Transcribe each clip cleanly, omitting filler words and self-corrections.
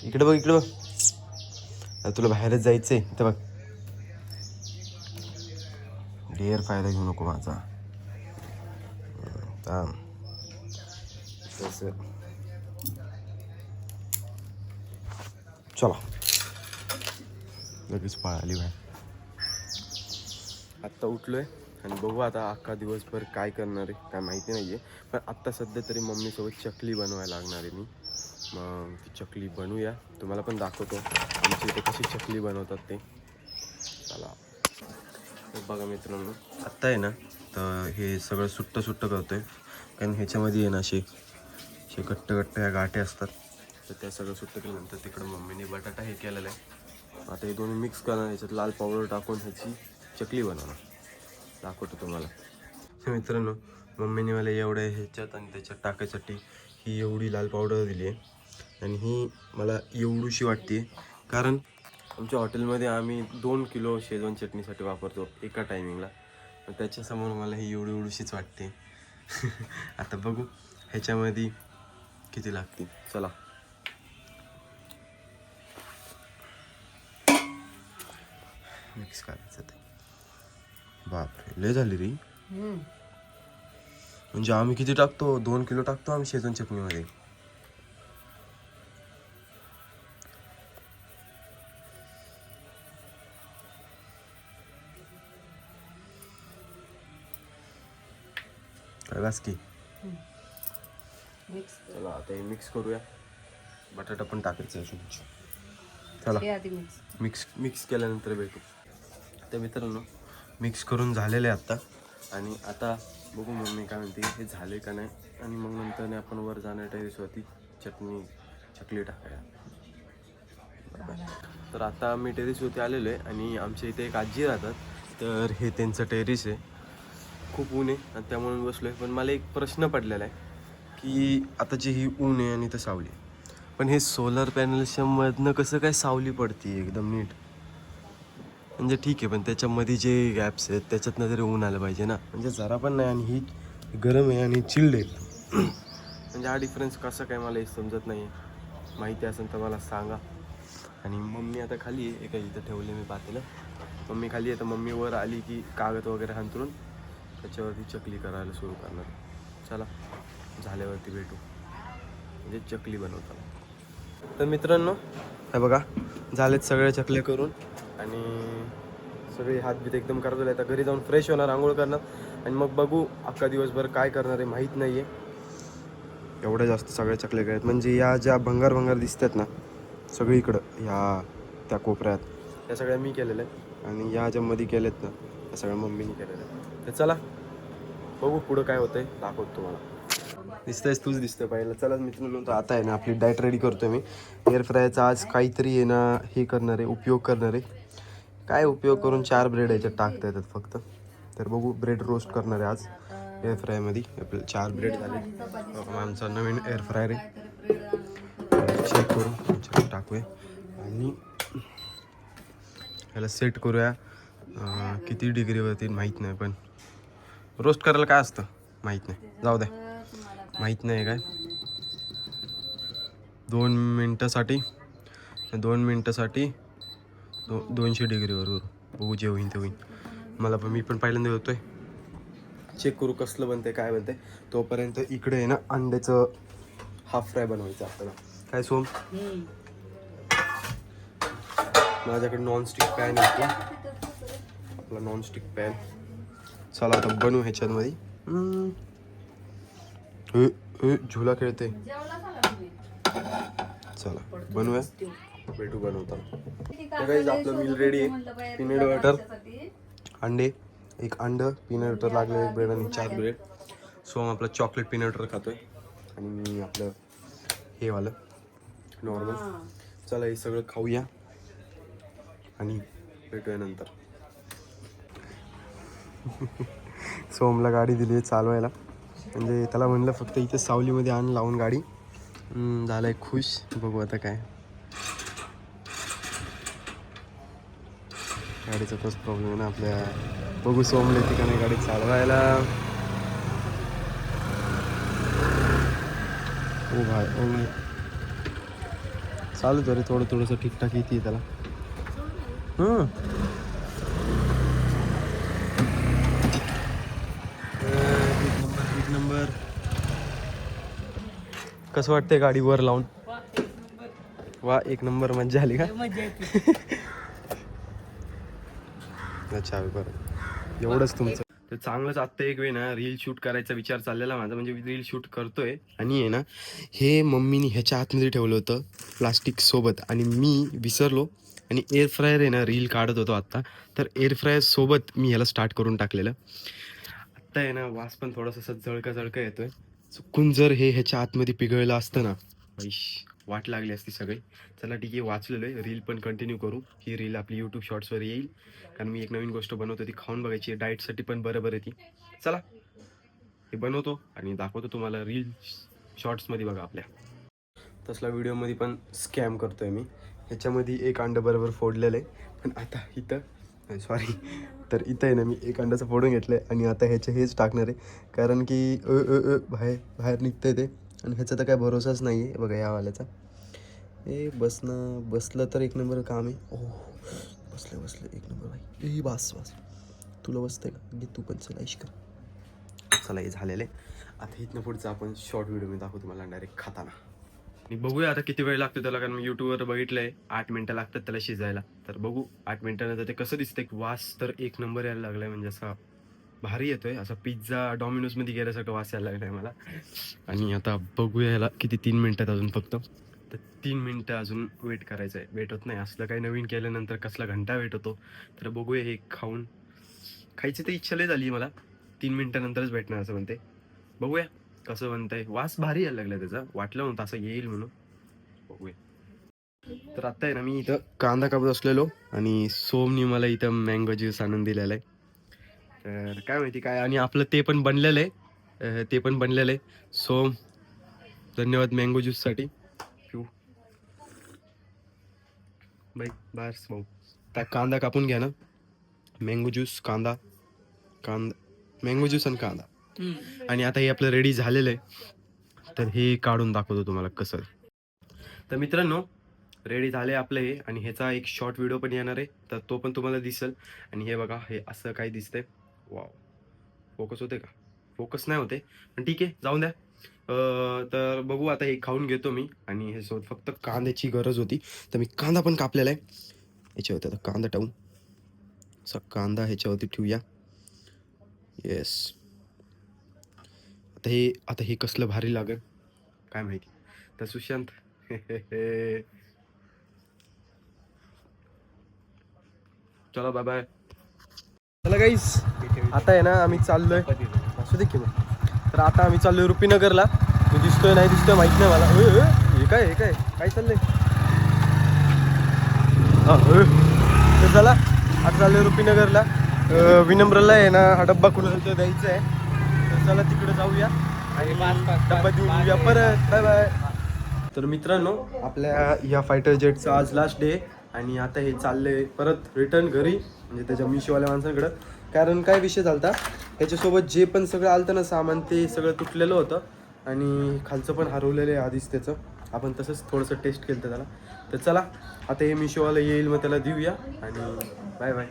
इकडे बघ इकडे बघ. आता तुला बाहेरच जायचंय इथं बघ. गैरफायदा घेऊ नको माझा. थांब. चला लगेच पळाली बाहेर. आत्ता उठलोय आणि बघू आता अख्खा दिवसभर काय करणार आहे काय माहिती नाही आहे. पण आत्ता सध्या तरी मम्मीसोबत चकली बनवायला लागणार आहे मी. मग ती चकली बनवूया, तुम्हाला पण दाखवतो आमच्या इथे कशी चकली बनवतात ते. चला बघा मित्रांनो, आत्ता आहे ना तर हे सगळं सुट्टं सुट्टं करतोय. कारण ह्याच्यामध्ये आहे ना असे घट्ट घट्ट ह्या गाठी असतात. तर त्या सगळं सुट्टं केल्यानंतर तिकडं मम्मीने बटाटा हे केलेलं आहे. आता हे दोन्ही मिक्स करणार, याच्यात लाल पावडर टाकून ह्याची चकली बनवणार. दाखवतो तुम्हाला. मित्रांनो, मम्मीने मला एवढ्या ह्याच्यात आणि त्याच्यात टाकायसाठी ही एवढी लाल पावडर दिली आहे. आणि ही मला एवढीशी वाटते कारण आमच्या हॉटेलमध्ये आम्ही 2 किलो शेजवान चटणीसाठी वापरतो एका टायमिंगला. तर त्याच्यासमोर मला ही एवढीशीच वाटते. आता बघू ह्याच्यामध्ये किती लागते. चला मिक्स करायचं ते. बापरे लय झाली रे. म्हणजे आम्ही किती टाकतो, 2 किलो टाकतो आम्ही शेजवान चटणीमध्ये. काय बस की. चला आता हे मिक्स करूया. बटाटा पण टाकायचं अजून. चला मिक्स केल्यानंतर भेटू. तर मित्रांनो मिक्स करून झालेलं आहे आत्ता. आणि आता बघू मम्मी काय म्हणते हे झाले का नाही. आणि मग नंतर आपण वर जाण्या टेरेसवरती चकली टाकायला. तर आता आम्ही टेरेसवरती आलेलो आहे आणि आमच्या इथे एक आजी राहतात. तर हे त्यांचं टेरेस आहे. खूप ऊन आहे आणि त्यामुळे बसलो आहे. पण मला एक प्रश्न पडलेला आहे की आता जी ही ऊन आहे आणि इथं सावली आहे, पण हे सोलर पॅनल्सच्या मधनं कसं काय सावली पडते एकदम नीट. म्हणजे ठीक आहे पण त्याच्यामध्ये जे गॅप्स आहेत त्याच्यातनं तरी ऊन आलं पाहिजे ना. म्हणजे जरा पण नाही. आणि ही गरम आहे आणि चिल्ड आहे. म्हणजे हा डिफरन्स कसा काय मला हे समजत नाही आहे. माहिती असेल तर मला सांगा. आणि मम्मी आता खाली आहे. एका इथं ठेवले मी पातेलं. मम्मी खाली आहे तर मम्मी वर आली की कागद वगैरे हांतरून त्याच्यावरती चकली करायला सुरू करणार. चला झाल्यावरती भेटू. म्हणजे चकली बनवताना. तर मित्रांनो हे बघा झालेत सगळ्या चकल्या करून. आणि सगळे हातबीत एकदम करतो. आता घरी जाऊन फ्रेश होणार, आंघोळ करणार आणि मग बघू अख्खा दिवसभर काय करणार आहे माहीत नाही आहे. एवढ्या जास्त सगळ्या चकल्या केल्यात. म्हणजे या ज्या भंगार दिसतात ना सगळीकडं, ह्या त्या कोपऱ्यात त्या सगळ्या मी केलेल्या आहेत. आणि या ज्या मध्ये केल्यात ना त्या सगळ्या मम्मीने केलेल्या आहेत. तर चला बघू पुढं काय होतंय, दाखवतो तुम्हाला. दिसतंयच तूच दिसतं पाहिलं. चला मित्रांनो आता आहे ना आपली डाएट रेडी करतोय मी. एअर फ्रायरचा आज काहीतरी आहे ना हे करणार आहे, उपयोग करणार आहे. काय उपयोग करून 4 ब्रेड याच्यात टाकता येतात फक्त. तर बघू ब्रेड रोस्ट करणार आहे आज एअर फ्रायमध्ये. आपले 4 ब्रेड झाले. आमचा नवीन एअर फ्रायर आहे. चेक करून टाकूया आणि ह्याला सेट करूया. किती डिग्रीवरती माहीत नाही, पण रोस्ट करायला काय असतं माहीत नाही. जाऊ द्या, माहीत नाही काय. 2 मिनटासाठी 200 डिग्रीवर बघू. जे होईन ते होईन. मी पण पहिल्यांदा होतोय. चेक करू कसलं बनतंय काय बनतंय. तोपर्यंत इकडे आहे ना अंड्याचं हाफ फ्राय बनवायचं आपल्याला. काय सोम, माझ्याकडे नॉनस्टिक पॅन आहे आपला नॉनस्टिक पॅन. चला आता बनवू ह्याच्यामध्ये. झुला खेळते. चला बनवूया, भेटू बनवताना. आपलं मील रेडी आहे. पीनट बटर, अंडे, 1 अंड, पीनट बटर लागलं, 1 ब्रेड आणि 4 ब्रेड. सोम आपलं चॉकलेट पीनट बटर खातोय आणि मी आपलं हे वालं नॉर्मल. चला हे सगळं खाऊया आणि भेटूया नंतर. सोमला गाडी दिली आहे चालवायला. म्हणजे त्याला म्हणलं फक्त इथे सावलीमध्ये आण लावून गाडी. झालंय खुश. बघू आता काय. गाडीचा तोच प्रॉब्लेम आहे ना आपल्या. बघू सोमला येते का नाही गाडी चालवायला. ओ भाई चालू तरी थोडं थोडंसं ठीकठाक येते त्याला. एक नंबर. कसं वाटतंय गाडी वर लावून? वा एक नंबर मजा आली का? अच्छा बरं, एवढंच तुमचं. तर चांगलंच आत्ता एक वेळ ना रील शूट करायचा विचार चाललेला माझा, म्हणजे रील शूट करतोय आणि आहे ना हे मम्मीने ह्याच्या आतमध्ये ठेवलं होतं प्लास्टिक सोबत आणि मी विसरलो आणि एअर फ्रायर आहे ना रील काढत होतो आत्ता. तर एअर फ्रायर सोबत मी ह्याला स्टार्ट करून टाकलेलं. आत्ता आहे ना वास पण थोडासा असं जळका येतोय. चुकून जर हे ह्याच्या आतमध्ये पिघळलं असतं ना, वाट लागली असती सगळी. चला ठीक आहे, वाचलेलं आहे. रील पण कंटिन्यू करू. ही रील आपली यूट्यूब शॉर्ट्सवर येईल, कारण मी एक नवीन गोष्ट बनवतो, ती खाऊन बघायची आहे. डाएटसाठी पण बरोबर आहे ती. चला हे बनवतो आणि दाखवतो तुम्हाला. रील शॉर्ट्समध्ये बघा आपल्या. तसला व्हिडिओमध्ये पण स्कॅम करतोय मी. ह्याच्यामध्ये एक अंडं बरोबर फोडलेलं आहे, पण आता इथं सॉरी, तर इथं आहे ना मी एक अंड्याचं फोडून घेतलं आहे आणि आता ह्याचे हेच टाकणार आहे, कारण की बाहेर निघतंय ते आणि ह्याचा तर काय भरोसाच नाही आहे. बघा या वाल्याचा बसलं तर एक नंबर काम आहे. ओह बसलं एक नंबर भाई. बस तुला बसतंय का? तू पण चला इश्क. चला हे झालेलं आहे. आता इथनं पुढचं आपण शॉर्ट व्हिडिओ दाखवतो तुम्हाला डायरेक्ट खाताना. आणि बघूया आता किती वेळ लागतो त्याला, कारण मी यूट्यूबवर बघितलंय 8 मिनिटं लागतात त्याला शिजायला. तर बघू 8 मिनिटानंतर ते कसं दिसतंय. वास तर एक नंबर यायला लागलाय, म्हणजे असा भारी येतोय, असा पिझ्झा डॉमिनोजमध्ये गेल्यासारखं वास यायला लागलाय मला. आणि आता बघूया ह्याला किती 3 मिनिटात अजून फक्त. तर 3 मिनिटं अजून वेट करायचं आहे. वेट होत नाही असलं काही नवीन केल्यानंतर कसला घंटा वेट होतो. तर बघूया हे खायची तर इच्छा लई झाली मला. 3 मिनिटानंतरच भेटणार असं म्हणते. बघूया कसं बनतंय. वास भारी यायला लागला त्याचा, वाटलं नव्हतं असं येईल म्हणून. बघूया. तर आत्ता आहे ना मी इथं कांदा कापत असलेलो आणि सोमनी मला इथं मँगो ज्यूस आणून दिलेला आहे. तर काय माहिती काय, आणि आपलं ते पण बनलेलं आहे. सोम धन्यवाद मँगो ज्यूससाठी. पिऊ बाई बाहेर भाऊ. त्या कांदा कापून घ्या ना. मँगो ज्यूस, कांदा मँगो ज्यूस आणि कांदा. आणि आता हे आपलं रेडी झालेलं आहे. तर हे काढून दाखवतो तुम्हाला कसं. तर मित्रांनो रेडी झाले आपलं हे, आणि ह्याचा एक शॉर्ट व्हिडिओ पण येणार आहे, तर तो पण तुम्हाला दिसेल. आणि हे बघा हे असं काही दिसतंय. वाव, फोकस होते का? फोकस नाही होते, पण ठीक आहे जाऊन द्या. तर बघू आता हे खाऊन घेतो मी. आणि हे सोबत फक्त कांद्याची गरज होती, तर मी कांदा पण कापलेला आहे ह्याच्यावरती. आता कांदा टाकून असा कांदा ह्याच्यावरती ठेवूया. येस. आता हे कसलं भारी लागेल काय माहिती. तर सुशांत चला बाय बाय. चला गाईस, आता आहे ना आम्ही चाललोय. असू दे की मग. तर आता आम्ही चाललोय रुपीनगरला. मी दिसतोय नाही दिसतोय माहित नाही मला. हे काय चाललंय? तर चला आता चाललोय रुपीनगरला. विनम्रला आहे ना हा डब्बा कुणाला द्यायचा आहे, तर चला तिकडे जाऊया आणि डब्बा देऊन येऊया परत. Bye bye. तर मित्रांनो आपल्या या फायटर जेटचा आज लास्ट डे, आणि आता हे चालले परत रिटर्न घरी, म्हणजे त्याच्या मिशोवाल्या माणसांकडं. कारण काय विषय झाला, त्याच्यासोबत जे पण सगळं आलं ना सामान, ते सगळं तुटलेलं होतं आणि खालचं पण हरवलेलं आहे आधीच त्याचं. आपण तसंच थोडंसं टेस्ट केलं त्याला. तर चला आता हे मिशोवाला येईल, मग त्याला देऊया आणि बाय बाय.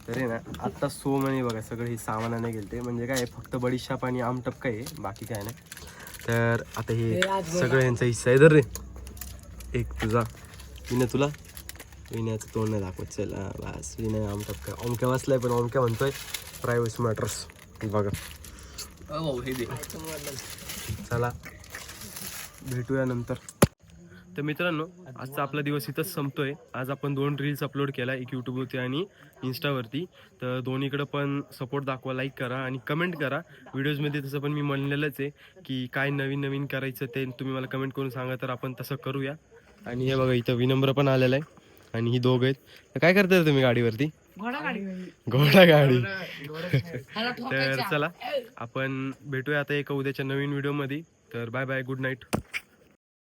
तर आहे ना आत्ता सोमने बघा सगळं हे सामानाने गेलते, म्हणजे काय फक्त बडीशाप आणि आमटपका आहे, बाकी काय नाही. तर आता हे सगळं यांचा हिस्सा आहे. तर रे एक तुझा, विनय तुला, विनयाचं तोंड नाही दाखवत. चला बस, विनय आमटपका. ओमक्या वाचलाय, पण ओमक्या म्हणतोय प्रायव्हसी मॅटर्स. बघा चला भेटूया नंतर. तर मित्रांनो आजचा आपला दिवस इथंच संपतोय. आज आपण 2 रील्स अपलोड केला, एक यूट्यूबवरती आणि इंस्टावरती. तर दोन्हीकडं पण सपोर्ट दाखवा, लाईक करा आणि कमेंट करा. व्हिडिओजमध्ये तसं पण मी म्हणलेलंच आहे की काय नवीन करायचं ते तुम्ही मला कमेंट करून सांगा, तर आपण तसं करूया. आणि हे बघा इथं विनम्र पण आलेला आहे आणि ही दोघं आहेत. तर काय करताय तुम्ही गाडीवरती? घोडा गाडी. तर चला आपण भेटूया आता एका उद्याच्या नवीन व्हिडिओमध्ये. तर बाय बाय, गुड नाईट.